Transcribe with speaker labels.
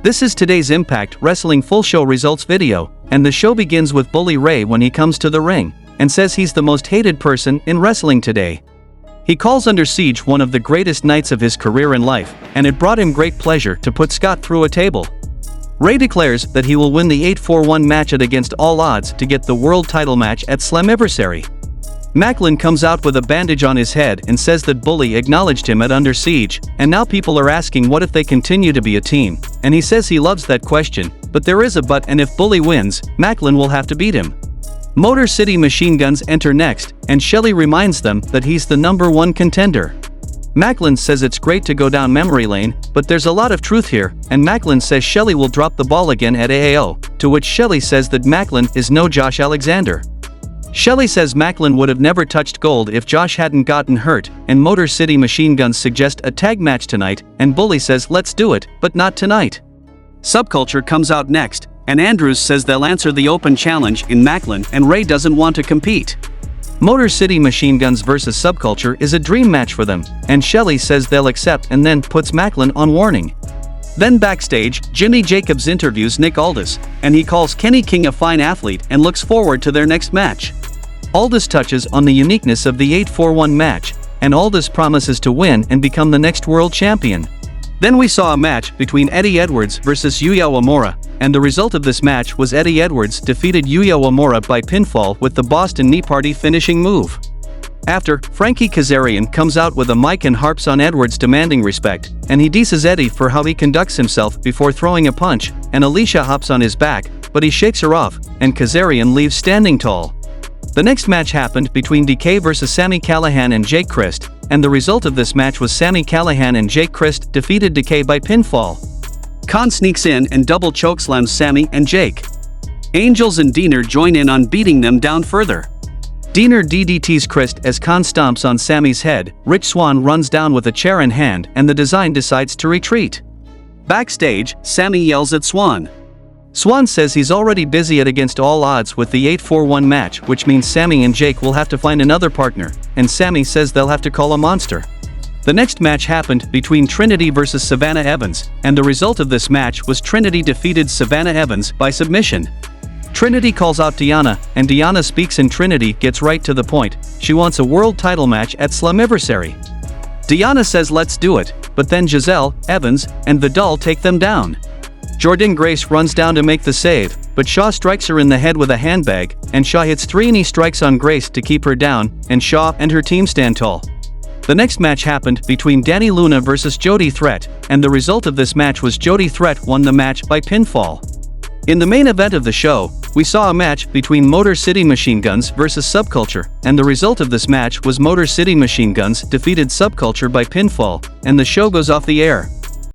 Speaker 1: This is today's Impact Wrestling full show results video, and the show begins with Bully Ray when he comes to the ring, and says he's the most hated person in wrestling today. He calls Under Siege one of the greatest nights of his career in life, and it brought him great pleasure to put Scott through a table. Ray declares that he will win the 8-4-1 match at Against All Odds to get the world title match at Slammiversary. Maclin comes out with a bandage on his head and says that Bully acknowledged him at Under Siege, and now people are asking what if they continue to be a team, and he says he loves that question, but there is a but, and if Bully wins, Maclin will have to beat him. Motor City Machine Guns enter next, and Shelley reminds them that he's the #1 contender. Maclin says it's great to go down memory lane, but there's a lot of truth here, and Maclin says Shelley will drop the ball again at AAO, to which Shelley says that Maclin is no Josh Alexander. Shelley says Maclin would have never touched gold if Josh hadn't gotten hurt, and Motor City Machine Guns suggest a tag match tonight, and Bully says let's do it, but not tonight. Subculture comes out next, and Andrews says they'll answer the open challenge in Maclin, and Ray doesn't want to compete. Motor City Machine Guns vs Subculture is a dream match for them, and Shelley says they'll accept and then puts Maclin on warning. Then backstage, Jimmy Jacobs interviews Nick Aldis, and he calls Kenny King a fine athlete and looks forward to their next match. Aldis touches on the uniqueness of the 8-4-1 match, and Aldis promises to win and become the next world champion. Then we saw a match between Eddie Edwards vs Yuya Uemura, and the result of this match was Eddie Edwards defeated Yuya Uemura by pinfall with the Boston Knee Party finishing move. After, Frankie Kazarian comes out with a mic and harps on Edwards demanding respect, and he disses Eddie for how he conducts himself before throwing a punch, and Alicia hops on his back, but he shakes her off, and Kazarian leaves standing tall. The next match happened between DK vs Sami Callihan and Jake Crist, and the result of this match was Sami Callihan and Jake Crist defeated DK by pinfall. Khan sneaks in and double chokeslams Sami and Jake. Angels and Diener join in on beating them down further. Diener DDTs Crist as Khan stomps on Sami's head. Rich Swann runs down with a chair in hand, and the Design decides to retreat. Backstage, Sami yells at Swann. Swann says he's already busy at Against All Odds with the 8-4-1 match, which means Sami and Jake will have to find another partner, and Sami says they'll have to call a monster. The next match happened between Trinity vs Savannah Evans, and the result of this match was Trinity defeated Savannah Evans by submission. Trinity calls out Deonna, and Deonna speaks and Trinity gets right to the point. She wants a world title match at Slammiversary. Deonna says let's do it, but then Giselle, Evans, and Vidal take them down. Jordynne Grace runs down to make the save, but Shaw strikes her in the head with a handbag, and Shaw hits 3 knee strikes on Grace to keep her down, and Shaw and her team stand tall. The next match happened between Danny Luna vs Jody Threat, and the result of this match was Jody Threat won the match by pinfall. In the main event of the show, we saw a match between Motor City Machine Guns vs Subculture, and the result of this match was Motor City Machine Guns defeated Subculture by pinfall, and the show goes off the air.